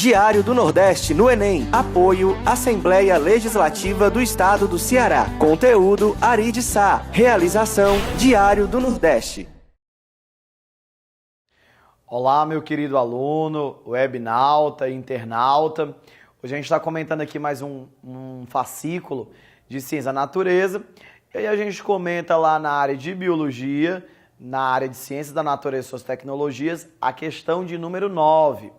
Diário do Nordeste no Enem. Apoio Assembleia Legislativa do Estado do Ceará. Conteúdo Ari de Sá. Realização Diário do Nordeste. Olá, meu querido aluno, webnauta e internauta. Hoje a gente está comentando aqui mais um fascículo de Ciência da Natureza. E aí a gente comenta lá na área de Biologia, na área de Ciências da Natureza e Suas Tecnologias, a questão de número 9.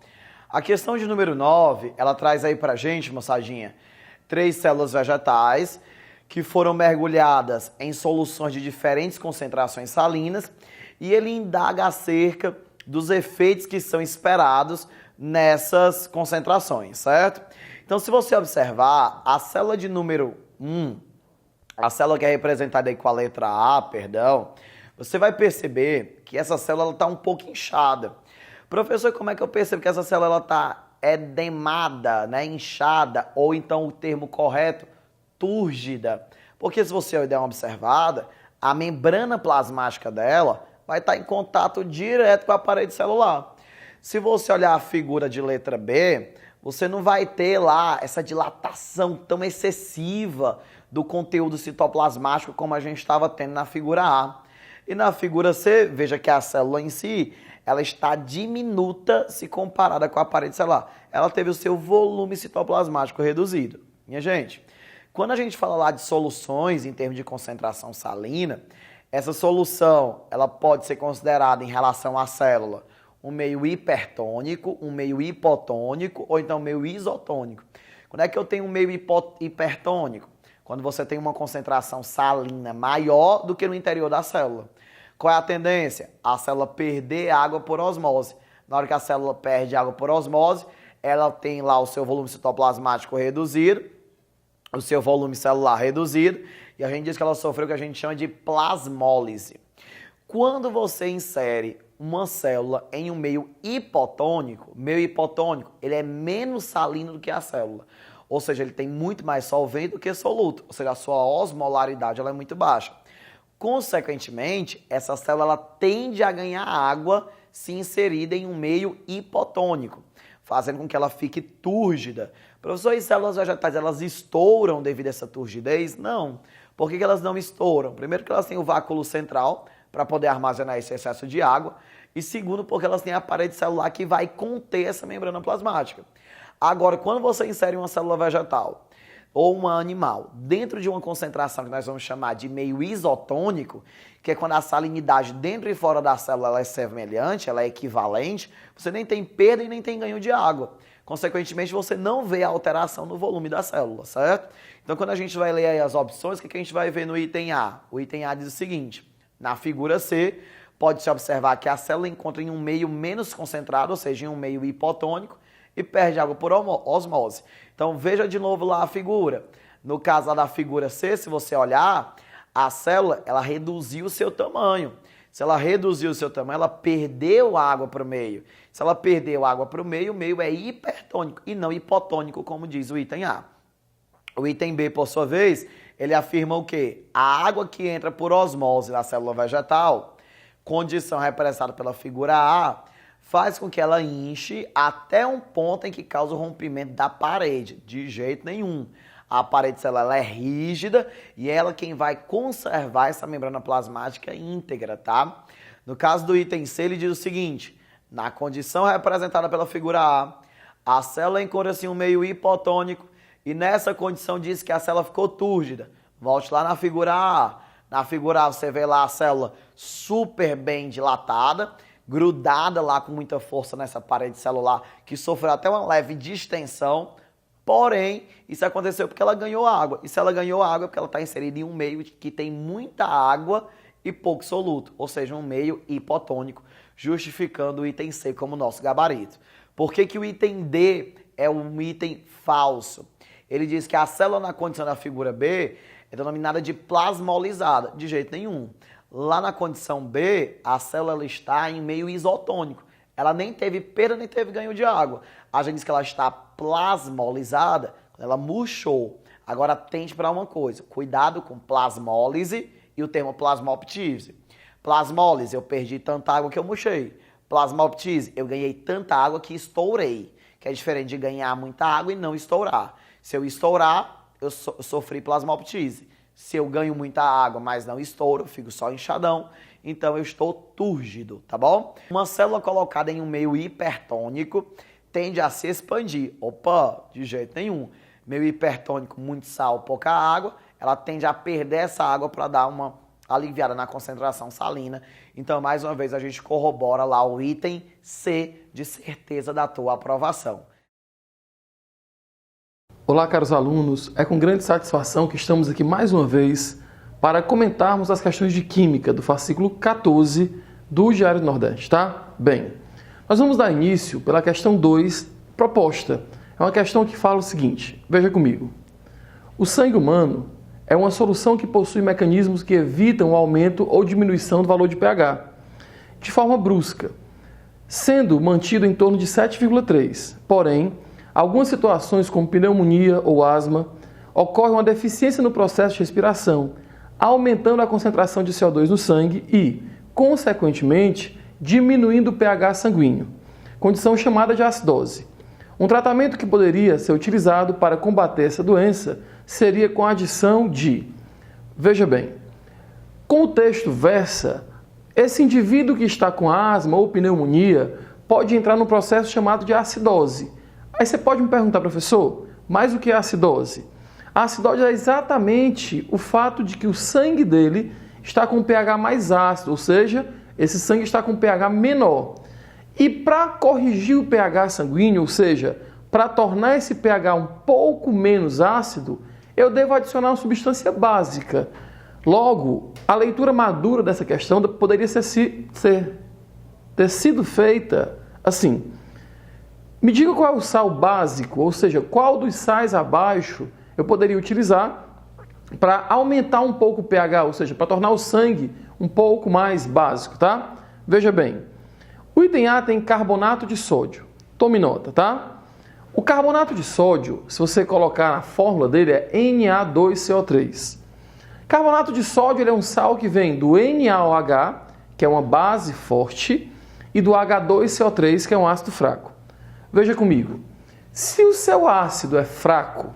A questão de número 9, ela traz aí pra gente, moçadinha, 3 células vegetais que foram mergulhadas em soluções de diferentes concentrações salinas e ele indaga acerca dos efeitos que são esperados nessas concentrações, certo? Então, se você observar, a célula de número 1, a célula que é representada aí com a letra A, você vai perceber que essa célula está um pouco inchada. Professor, como é que eu percebo que essa célula está edemada, né, inchada, ou então o termo correto, túrgida? Porque se você der uma observada, a membrana plasmática dela vai estar em contato direto com a parede celular. Se você olhar a figura de letra B, você não vai ter lá essa dilatação tão excessiva do conteúdo citoplasmático como a gente estava tendo na figura A. E na figura C, veja que a célula em si, ela está diminuta se comparada com a parede celular. Ela teve o seu volume citoplasmático reduzido. Minha gente, quando a gente fala lá de soluções em termos de concentração salina, essa solução ela pode ser considerada em relação à célula um meio hipertônico, um meio hipotônico ou então um meio isotônico. Quando é que eu tenho um meio hipertônico? Quando você tem uma concentração salina maior do que no interior da célula. Qual é a tendência? A célula perder água por osmose. Na hora que a célula perde água por osmose, ela tem lá o seu volume citoplasmático reduzido, o seu volume celular reduzido, e a gente diz que ela sofreu o que a gente chama de plasmólise. Quando você insere uma célula em um meio hipotônico, ele é menos salino do que a célula. Ou seja, ele tem muito mais solvente do que soluto. Ou seja, a sua osmolaridade ela é muito baixa. Consequentemente, essa célula ela tende a ganhar água se inserida em um meio hipotônico, fazendo com que ela fique túrgida. Professor, e células vegetais, elas estouram devido a essa turgidez? Não. Por que elas não estouram? Primeiro que elas têm o vácuo central para poder armazenar esse excesso de água. E segundo, porque elas têm a parede celular que vai conter essa membrana plasmática. Agora, quando você insere uma célula vegetal ou uma animal dentro de uma concentração que nós vamos chamar de meio isotônico, que é quando a salinidade dentro e fora da célula ela é semelhante, ela é equivalente, você nem tem perda e nem tem ganho de água. Consequentemente, você não vê a alteração no volume da célula, certo? Então, quando a gente vai ler aí as opções, o que a gente vai ver no item A? O item A diz o seguinte, na figura C, pode-se observar que a célula encontra em um meio menos concentrado, ou seja, em um meio hipotônico, e perde água por osmose. Então, veja de novo lá a figura. No caso lá da figura C, se você olhar, a célula, ela reduziu o seu tamanho. Se ela reduziu o seu tamanho, ela perdeu água para o meio. Se ela perdeu água para o meio é hipertônico e não hipotônico, como diz o item A. O item B, por sua vez, ele afirma o quê? A água que entra por osmose na célula vegetal, condição representada pela figura A, faz com que ela enche até um ponto em que causa o rompimento da parede. De jeito nenhum. A parede celular é rígida e ela quem vai conservar essa membrana plasmática íntegra, tá? No caso do item C, ele diz o seguinte, na condição representada pela figura A célula encontra-se em um meio hipotônico e nessa condição diz que a célula ficou túrgida. Volte lá na figura A. Na figura A você vê lá a célula super bem dilatada, grudada lá com muita força nessa parede celular, que sofreu até uma leve distensão, porém, isso aconteceu porque ela ganhou água. E se ela ganhou água é porque ela está inserida em um meio que tem muita água e pouco soluto, ou seja, um meio hipotônico, justificando o item C como nosso gabarito. Por que o item D é um item falso? Ele diz que a célula na condição da figura B é denominada de plasmolizada. De jeito nenhum. Lá na condição B, a célula está em meio isotônico. Ela nem teve perda, nem teve ganho de água. A gente diz que ela está plasmolizada, ela murchou. Agora, atente para uma coisa. Cuidado com plasmólise e o termo plasmoptise. Plasmólise, eu perdi tanta água que eu murchei. Plasmoptise, eu ganhei tanta água que estourei. que é diferente de ganhar muita água e não estourar. Se eu estourar, eu sofri plasmoptise. Se eu ganho muita água, mas não estouro, eu fico só inchadão, então eu estou túrgido, tá bom? Uma célula colocada em um meio hipertônico tende a se expandir. Opa, de jeito nenhum. Meio hipertônico, muito sal, pouca água, ela tende a perder essa água para dar uma aliviada na concentração salina. Então, mais uma vez, a gente corrobora lá o item C de certeza da tua aprovação. Olá, caros alunos. É com grande satisfação que estamos aqui mais uma vez para comentarmos as questões de Química do fascículo 14 do Diário do Nordeste, tá? Bem, nós vamos dar início pela questão 2, proposta. É uma questão que fala o seguinte, veja comigo. O sangue humano é uma solução que possui mecanismos que evitam o aumento ou diminuição do valor de pH, de forma brusca, sendo mantido em torno de 7,3. Porém, algumas situações como pneumonia ou asma, ocorre uma deficiência no processo de respiração, aumentando a concentração de CO2 no sangue e, consequentemente, diminuindo o pH sanguíneo, condição chamada de acidose. Um tratamento que poderia ser utilizado para combater essa doença seria com a adição de... Veja bem, como o texto versa, esse indivíduo que está com asma ou pneumonia pode entrar num processo chamado de acidose. Aí você pode me perguntar, professor, mas o que é acidose? A acidose é exatamente o fato de que o sangue dele está com um pH mais ácido, ou seja, esse sangue está com um pH menor. E para corrigir o pH sanguíneo, ou seja, para tornar esse pH um pouco menos ácido, eu devo adicionar uma substância básica. Logo, a leitura madura dessa questão poderia ter sido feita assim. Me diga qual é o sal básico, ou seja, qual dos sais abaixo eu poderia utilizar para aumentar um pouco o pH, ou seja, para tornar o sangue um pouco mais básico, tá? Veja bem, o item A tem carbonato de sódio. Tome nota, tá? O carbonato de sódio, se você colocar na fórmula dele, é Na2CO3. Carbonato de sódio ele é um sal que vem do NaOH, que é uma base forte, e do H2CO3, que é um ácido fraco. Veja comigo, se o seu ácido é fraco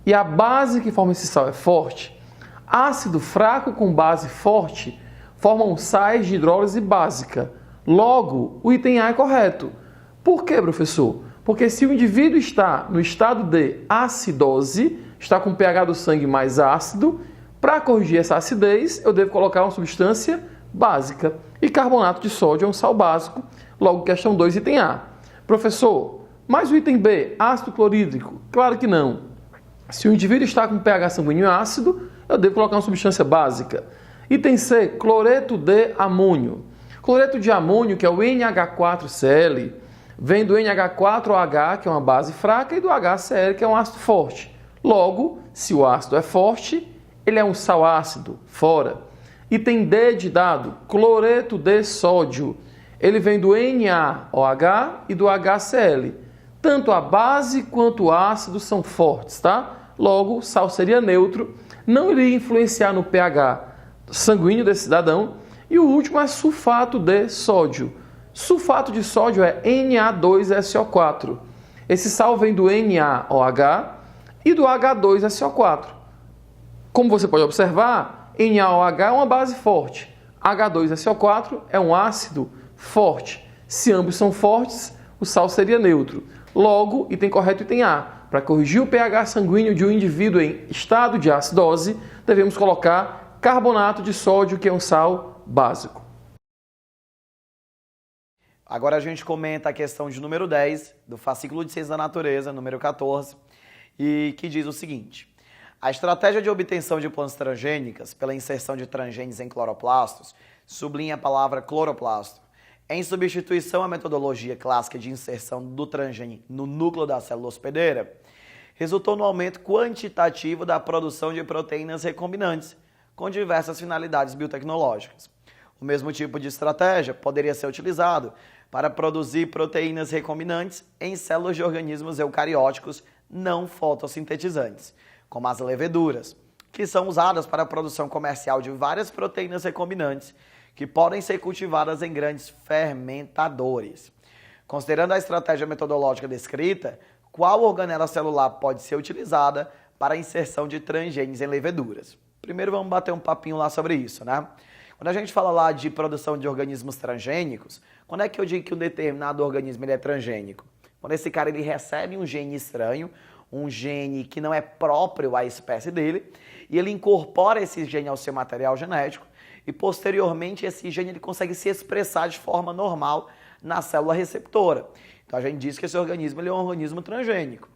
e a base que forma esse sal é forte, ácido fraco com base forte formam sais de hidrólise básica. Logo, o item A é correto. Por quê, professor? Porque se o indivíduo está no estado de acidose, está com o pH do sangue mais ácido, para corrigir essa acidez, eu devo colocar uma substância básica. E carbonato de sódio é um sal básico. Logo, questão 2, item A. Professor, mas o item B, ácido clorídrico? Claro que não. Se o indivíduo está com pH sanguíneo ácido, eu devo colocar uma substância básica. Item C, cloreto de amônio. Cloreto de amônio, que é o NH4Cl, vem do NH4OH, que é uma base fraca, e do HCl, que é um ácido forte. Logo, se o ácido é forte, ele é um sal ácido, fora. Item D de dado, cloreto de sódio. Ele vem do NaOH e do HCl. Tanto a base quanto o ácido são fortes, tá? Logo, o sal seria neutro, não iria influenciar no pH sanguíneo desse cidadão. E o último é sulfato de sódio. Sulfato de sódio é Na2SO4. Esse sal vem do NaOH e do H2SO4. Como você pode observar, NaOH é uma base forte. H2SO4 é um ácido forte. Se ambos são fortes, o sal seria neutro. Logo, item correto, item A. Para corrigir o pH sanguíneo de um indivíduo em estado de acidose, devemos colocar carbonato de sódio, que é um sal básico. Agora a gente comenta a questão de número 10, do fascículo de Ciências da Natureza, número 14, e que diz o seguinte. A estratégia de obtenção de plantas transgênicas pela inserção de transgênios em cloroplastos sublinha a palavra cloroplasto. Em substituição à metodologia clássica de inserção do transgene no núcleo da célula hospedeira, resultou no aumento quantitativo da produção de proteínas recombinantes, com diversas finalidades biotecnológicas. O mesmo tipo de estratégia poderia ser utilizado para produzir proteínas recombinantes em células de organismos eucarióticos não fotossintetizantes, como as leveduras, que são usadas para a produção comercial de várias proteínas recombinantes que podem ser cultivadas em grandes fermentadores. Considerando a estratégia metodológica descrita, qual organela celular pode ser utilizada para a inserção de transgênios em leveduras? Primeiro vamos bater um papinho lá sobre isso, né? Quando a gente fala lá de produção de organismos transgênicos, quando é que eu digo que um determinado organismo ele é transgênico? Quando esse cara ele recebe um gene estranho, um gene que não é próprio à espécie dele, e ele incorpora esse gene ao seu material genético, e posteriormente esse gene ele consegue se expressar de forma normal na célula receptora. Então a gente diz que esse organismo ele é um organismo transgênico.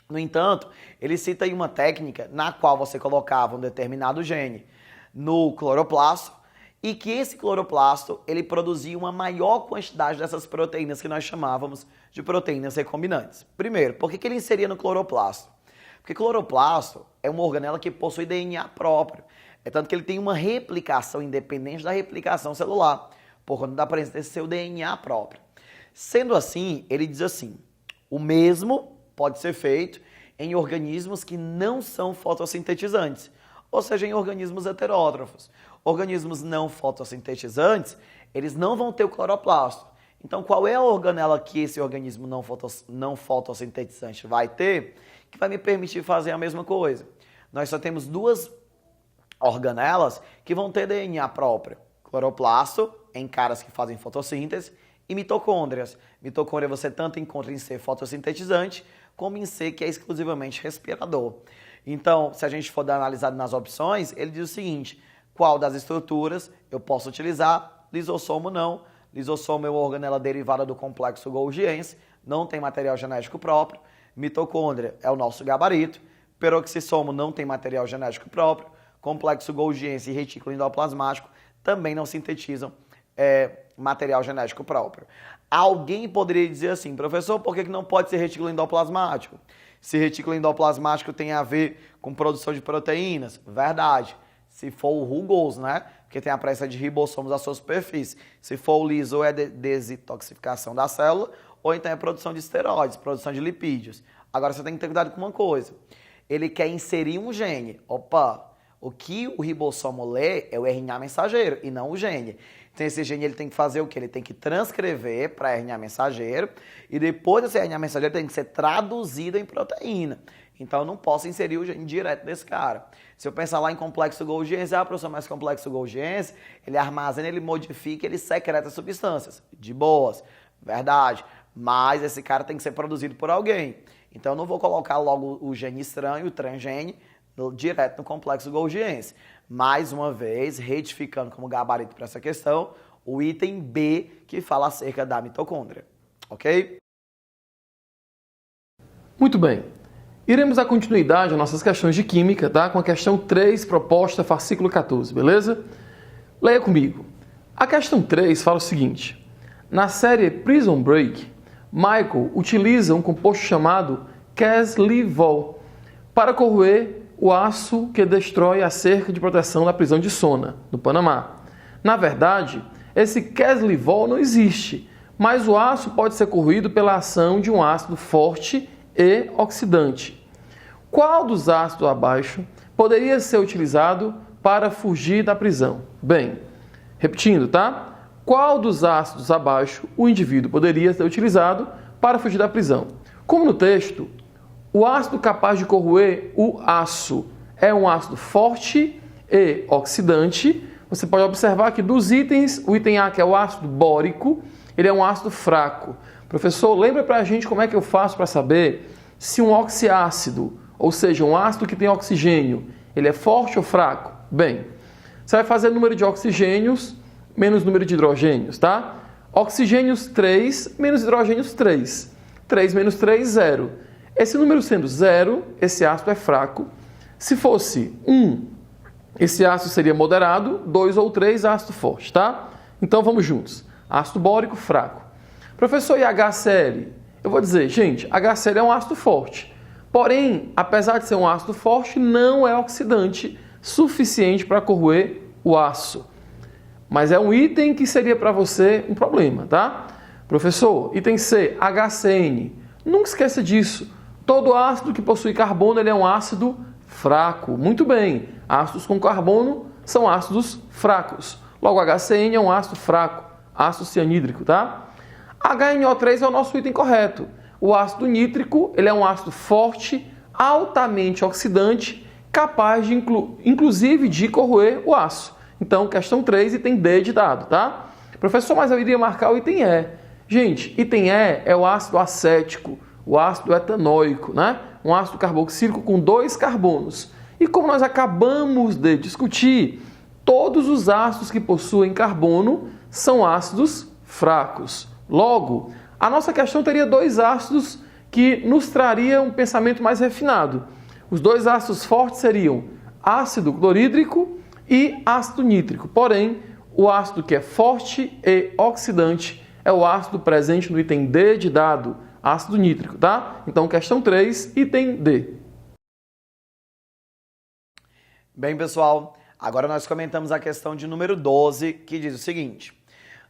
No entanto, ele cita aí uma técnica na qual você colocava um determinado gene no cloroplasto e que esse cloroplasto ele produzia uma maior quantidade dessas proteínas que nós chamávamos de proteínas recombinantes. Primeiro, por que ele inseria no cloroplasto? Porque cloroplasto é uma organela que possui DNA próprio. É tanto que ele tem uma replicação independente da replicação celular, por conta da presença desse seu DNA próprio. Sendo assim, ele diz assim, o mesmo pode ser feito em organismos que não são fotossintetizantes, ou seja, em organismos heterótrofos. Organismos não fotossintetizantes, eles não vão ter o cloroplasto. Então, qual é a organela que esse organismo não fotossintetizante vai ter, que vai me permitir fazer a mesma coisa? Nós só temos duas organelas que vão ter DNA próprio. Cloroplasto, em caras que fazem fotossíntese, e mitocôndrias. Mitocôndria você tanto encontra em ser fotossintetizante, como em ser que é exclusivamente respirador. Então, se a gente for dar analisado nas opções, ele diz o seguinte, qual das estruturas eu posso utilizar? Lisossomo não. Lisossomo é uma organela derivada do complexo golgiense, não tem material genético próprio. Mitocôndria é o nosso gabarito. Peroxissomo não tem material genético próprio. Complexo golgiense e retículo endoplasmático também não sintetizam material genético próprio. Alguém poderia dizer assim, professor, por que não pode ser retículo endoplasmático? Se retículo endoplasmático tem a ver com produção de proteínas, verdade. Se for o rugose, né? Porque tem a presença de ribossomos à sua superfície. Se for o liso, é desitoxificação da célula, ou então é produção de esteroides, produção de lipídios. Agora você tem que ter cuidado com uma coisa. Ele quer inserir um gene. Opa, o que o ribossomo lê é o RNA mensageiro e não o gene. Então esse gene ele tem que fazer o quê? Ele tem que transcrever para RNA mensageiro e depois desse RNA mensageiro tem que ser traduzido em proteína. Então eu não posso inserir o gene direto desse cara. Se eu pensar lá em complexo golgiense, professor, mas complexo golgiense, ele armazena, ele modifica, ele secreta substâncias. De boas, verdade. Mas esse cara tem que ser produzido por alguém. Então eu não vou colocar logo o gene estranho, o transgene, direto no complexo golgiense. Mais uma vez, retificando como gabarito para essa questão, o item B que fala acerca da mitocôndria. Ok? Muito bem. Iremos dar continuidade às nossas questões de química, tá? Com a questão 3, proposta, fascículo 14, beleza? Leia comigo. A questão 3 fala o seguinte. Na série Prison Break, Michael utiliza um composto chamado Caslivol para corroer o aço que destrói a cerca de proteção da prisão de Sona, no Panamá. Na verdade, esse Caslivol não existe, mas o aço pode ser corroído pela ação de um ácido forte e oxidante. Qual dos ácidos abaixo poderia ser utilizado para fugir da prisão? Bem, repetindo, tá? Qual dos ácidos abaixo o indivíduo poderia ser utilizado para fugir da prisão? Como no texto, o ácido capaz de corroer o aço é um ácido forte e oxidante. Você pode observar que dos itens, o item A, que é o ácido bórico, ele é um ácido fraco. Professor, lembra pra gente como é que eu faço para saber se um oxiácido, ou seja, um ácido que tem oxigênio, ele é forte ou fraco? Bem, você vai fazer número de oxigênios menos número de hidrogênios, tá? Oxigênios 3 menos hidrogênios 3. 3 menos 3, 0. Esse número sendo 0, esse ácido é fraco. Se fosse 1, esse ácido seria moderado, 2 ou 3, ácido forte, tá? Então vamos juntos. Ácido bórico, fraco. Professor, e HCl? Eu vou dizer, gente, HCl é um ácido forte. Porém, apesar de ser um ácido forte, não é oxidante suficiente para corroer o aço. Mas é um item que seria para você um problema, tá? Professor, item C, HCN. Nunca esqueça disso. Todo ácido que possui carbono ele é um ácido fraco. Muito bem, ácidos com carbono são ácidos fracos. Logo, HCN é um ácido fraco, ácido cianídrico, tá? HNO3 é o nosso item correto. O ácido nítrico, ele é um ácido forte, altamente oxidante, capaz de, inclusive, de corroer o aço. Então, questão 3, item D de dado, tá? Professor, mas eu iria marcar o item E. Gente, item E é o ácido acético, o ácido etanóico, né? Um ácido carboxílico com 2 carbonos. E como nós acabamos de discutir, todos os ácidos que possuem carbono são ácidos fracos. Logo, a nossa questão teria 2 ácidos que nos traria um pensamento mais refinado. Os 2 ácidos fortes seriam ácido clorídrico e ácido nítrico. Porém, o ácido que é forte e oxidante é o ácido presente no item D de dado, ácido nítrico, tá? Então, questão 3, item D. Bem, pessoal, agora nós comentamos a questão de número 12, que diz o seguinte: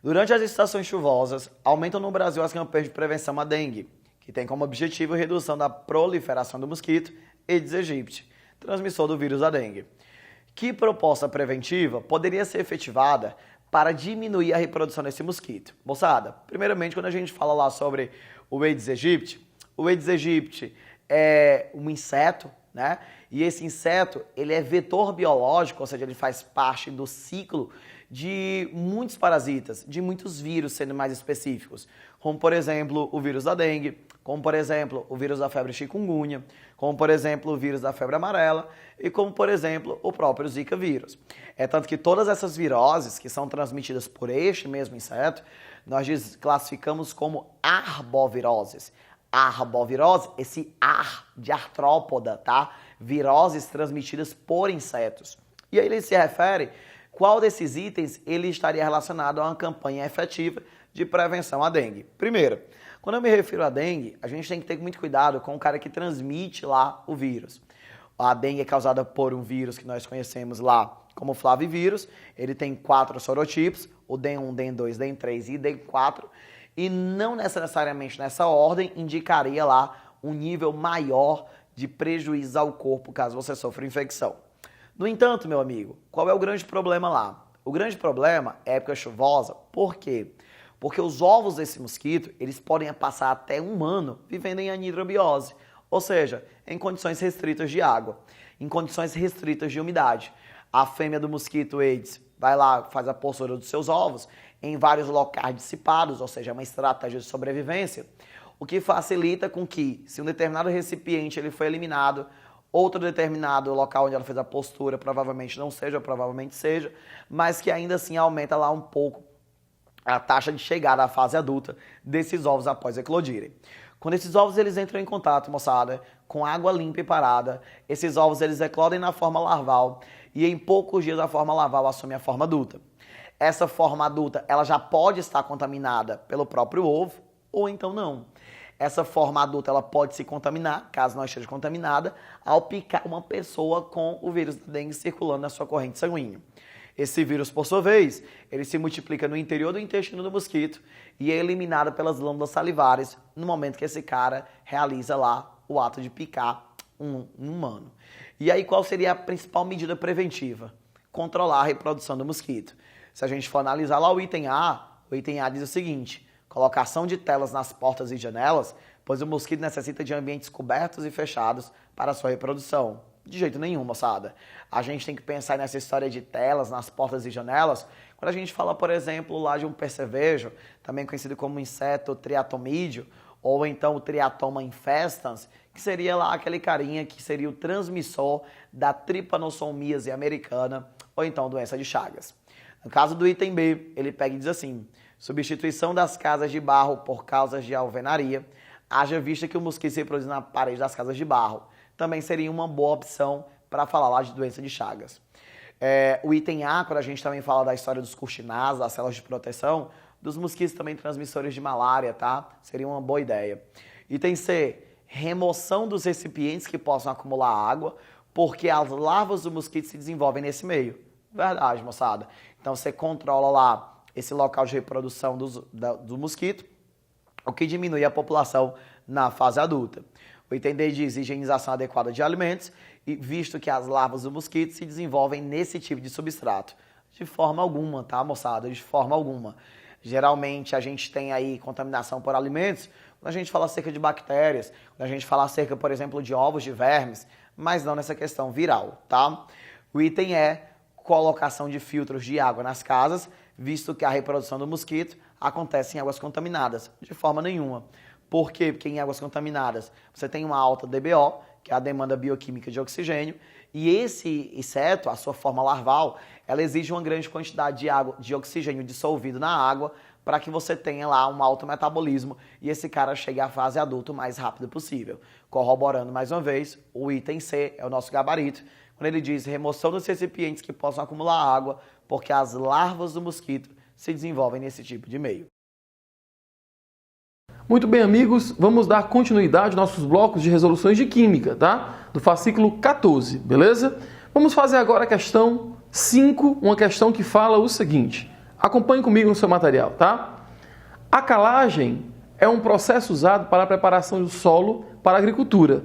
durante as estações chuvosas, aumentam no Brasil as campanhas de prevenção à dengue, que tem como objetivo a redução da proliferação do mosquito Aedes aegypti, transmissor do vírus da dengue. Que proposta preventiva poderia ser efetivada para diminuir a reprodução desse mosquito? Moçada, primeiramente, quando a gente fala lá sobre o Aedes aegypti é um inseto, né? E esse inseto, ele é vetor biológico, ou seja, ele faz parte do ciclo de muitos parasitas, de muitos vírus, sendo mais específicos, como, por exemplo, o vírus da dengue, como, por exemplo, o vírus da febre chikungunya, como, por exemplo, o vírus da febre amarela e como, por exemplo, o próprio Zika vírus. É tanto que todas essas viroses que são transmitidas por este mesmo inseto, nós classificamos como arboviroses. Arbovirose, esse ar de artrópoda, tá? Viroses transmitidas por insetos. E aí ele se refere qual desses itens ele estaria relacionado a uma campanha efetiva de prevenção à dengue. Primeiro, quando eu me refiro à dengue, a gente tem que ter muito cuidado com o cara que transmite lá o vírus. A dengue é causada por um vírus que nós conhecemos lá como flavivírus. Ele tem 4 sorotipos, o DEN1, DEN2, DEN3 e DEN4. E não necessariamente nessa ordem indicaria lá um nível maior de prejuízo ao corpo caso você sofra infecção. No entanto, meu amigo, qual é o grande problema lá? O grande problema é a época chuvosa. Por quê? Porque os ovos desse mosquito, eles podem passar até 1 ano vivendo em anidrobiose, ou seja, em condições restritas de água, em condições restritas de umidade. A fêmea do mosquito Aedes vai lá, faz a postura dos seus ovos em vários locais dissipados, ou seja, é uma estratégia de sobrevivência, o que facilita com que, se um determinado recipiente ele foi eliminado, outro determinado local onde ela fez a postura provavelmente não seja, ou provavelmente seja, mas que ainda assim aumenta lá um pouco a taxa de chegada à fase adulta desses ovos após eclodirem. Quando esses ovos eles entram em contato, moçada, com água limpa e parada, esses ovos eles eclodem na forma larval e em poucos dias a forma larval assume a forma adulta. Essa forma adulta ela já pode estar contaminada pelo próprio ovo ou então não. Essa forma adulta ela pode se contaminar, caso não esteja contaminada, ao picar uma pessoa com o vírus da dengue circulando na sua corrente sanguínea. Esse vírus, por sua vez, ele se multiplica no interior do intestino do mosquito e é eliminado pelas glândulas salivares no momento que esse cara realiza lá o ato de picar um humano. E aí qual seria a principal medida preventiva? Controlar a reprodução do mosquito. Se a gente for analisar lá o item A diz o seguinte: colocação de telas nas portas e janelas, pois o mosquito necessita de ambientes cobertos e fechados para sua reprodução. De jeito nenhum, moçada. A gente tem que pensar nessa história de telas nas portas e janelas. Quando a gente fala, por exemplo, lá de um percevejo, também conhecido como inseto triatomídeo, ou então o Triatoma infestans, que seria lá aquele carinha que seria o transmissor da trypanosomíase americana, ou então doença de Chagas. No caso do item B, ele pega e diz assim: substituição das casas de barro por causas de alvenaria, haja vista que o mosquito se reproduz na parede das casas de barro. Também seria uma boa opção para falar lá de doença de Chagas. O item A, quando a gente também fala da história dos curtinás, das células de proteção, dos mosquitos também transmissores de malária, tá? Seria uma boa ideia. Item C, remoção dos recipientes que possam acumular água, porque as larvas do mosquito se desenvolvem nesse meio. Verdade, moçada. Então você controla lá esse local de reprodução do mosquito, o que diminui a população na fase adulta. O item D diz higienização adequada de alimentos, e visto que as larvas do mosquito se desenvolvem nesse tipo de substrato. De forma alguma, tá, moçada? De forma alguma. Geralmente a gente tem aí contaminação por alimentos, quando a gente fala acerca de bactérias, quando a gente fala acerca, por exemplo, de ovos de vermes, mas não nessa questão viral, tá? O item é colocação de filtros de água nas casas, visto que a reprodução do mosquito acontece em águas contaminadas, de forma nenhuma. Por quê? Porque em águas contaminadas você tem uma alta DBO, que é a demanda bioquímica de oxigênio, e esse inseto, a sua forma larval, ela exige uma grande quantidade de água, de oxigênio dissolvido na água, para que você tenha lá um alto metabolismo e esse cara chegue à fase adulta o mais rápido possível. Corroborando mais uma vez, o item C é o nosso gabarito, quando ele diz remoção dos recipientes que possam acumular água, porque as larvas do mosquito se desenvolvem nesse tipo de meio. Muito bem, amigos, vamos dar continuidade aos nossos blocos de resoluções de química, tá? Do fascículo 14, beleza? Vamos fazer agora a questão 5, uma questão que fala o seguinte. Acompanhe comigo no seu material, tá? A calagem é um processo usado para a preparação do solo para a agricultura.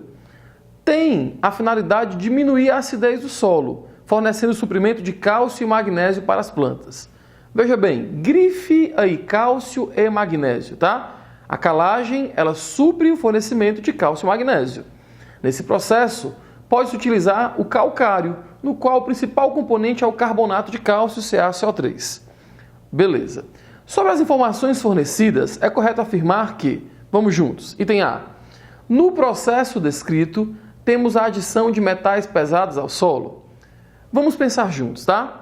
Tem a finalidade de diminuir a acidez do solo, fornecendo suprimento de cálcio e magnésio para as plantas. Veja bem, grife aí cálcio e magnésio, tá? A calagem, ela supre o fornecimento de cálcio e magnésio. Nesse processo, pode-se utilizar o calcário, no qual o principal componente é o carbonato de cálcio, CaCO3. Beleza. Sobre as informações fornecidas, é correto afirmar que, vamos juntos, item A. No processo descrito, temos a adição de metais pesados ao solo. Vamos pensar juntos, tá?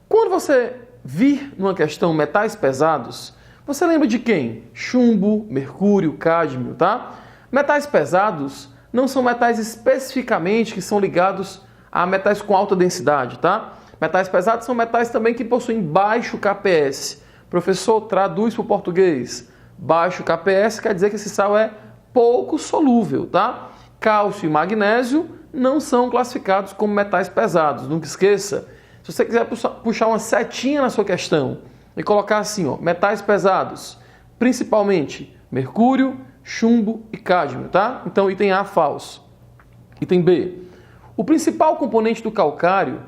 Quando você vir numa questão metais pesados, você lembra de quem? Chumbo, mercúrio, cádmio, tá? Metais pesados não são metais especificamente que são ligados a metais com alta densidade, tá? Metais pesados são metais também que possuem baixo KPS. Professor, traduz para o português. Baixo KPS quer dizer que esse sal é pouco solúvel, tá? Cálcio e magnésio não são classificados como metais pesados. Nunca esqueça. Se você quiser puxar uma setinha na sua questão e colocar assim, ó, metais pesados, principalmente mercúrio, chumbo e cádmio, tá? Então, item A, falso. Item B. O principal componente do calcário,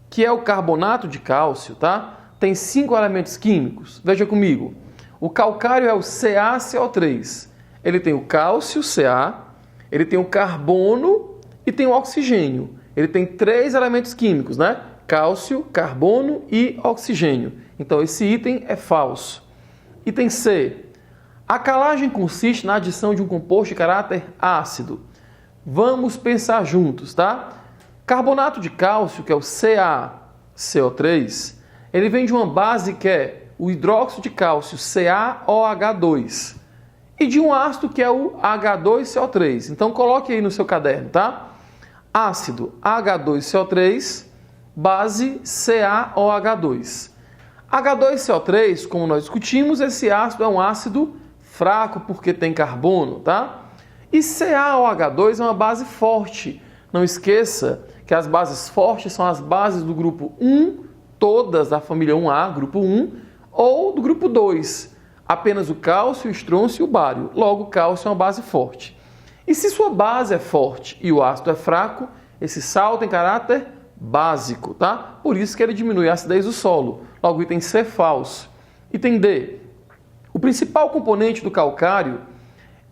que é o carbonato de cálcio, tá? Tem 5 elementos químicos. Veja comigo. O calcário é o CaCO3. Ele tem o cálcio, Ca, ele tem o carbono e tem o oxigênio. Ele tem 3 elementos químicos, né? Cálcio, carbono e oxigênio. Então, esse item é falso. Item C. A calagem consiste na adição de um composto de caráter ácido. Vamos pensar juntos, tá? Carbonato de cálcio, que é o CaCO3, ele vem de uma base que é o hidróxido de cálcio, CaOH2, e de um ácido que é o H2CO3. Então, coloque aí no seu caderno, tá? Ácido H2CO3, base CaOH2. H2CO3, como nós discutimos, esse ácido é um ácido fraco porque tem carbono, tá? E CaOH2 é uma base forte. Não esqueça que as bases fortes são as bases do grupo 1, todas da família 1A, grupo 1, ou do grupo 2, apenas o cálcio, o estrôncio e o bário. Logo, o cálcio é uma base forte. E se sua base é forte e o ácido é fraco, esse sal tem caráter básico, tá? Por isso que ele diminui a acidez do solo. Logo, item C, falso. Item D. O principal componente do calcário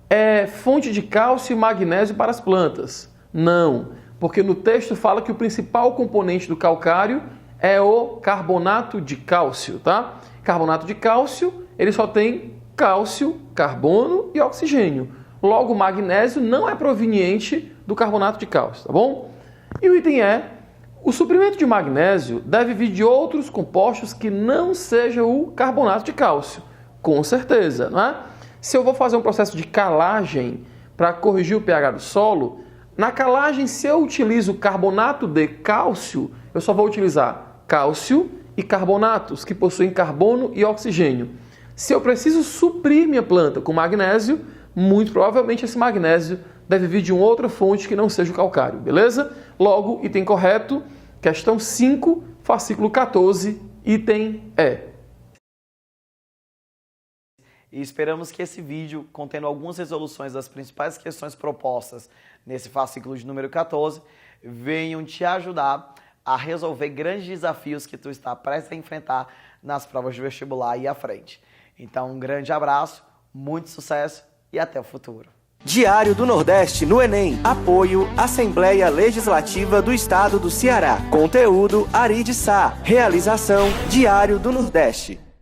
é fonte de cálcio e magnésio para as plantas. Não, porque no texto fala que o principal componente do calcário é o carbonato de cálcio, tá? Carbonato de cálcio, ele só tem cálcio, carbono e oxigênio. Logo, o magnésio não é proveniente do carbonato de cálcio, tá bom? E o item E, o suprimento de magnésio deve vir de outros compostos que não seja o carbonato de cálcio. Com certeza, não é? Se eu vou fazer um processo de calagem para corrigir o pH do solo, na calagem, se eu utilizo carbonato de cálcio, eu só vou utilizar cálcio e carbonatos, que possuem carbono e oxigênio. Se eu preciso suprir minha planta com magnésio, muito provavelmente esse magnésio deve vir de uma outra fonte que não seja o calcário, beleza? Logo, item correto, questão 5, fascículo 14, item E. E esperamos que esse vídeo, contendo algumas resoluções das principais questões propostas nesse fascículo de número 14, venham te ajudar a resolver grandes desafios que tu está prestes a enfrentar nas provas de vestibular e à frente. Então, um grande abraço, muito sucesso e até o futuro. Diário do Nordeste no Enem. Apoio Assembleia Legislativa do Estado do Ceará. Conteúdo Ari de Sá. Realização Diário do Nordeste.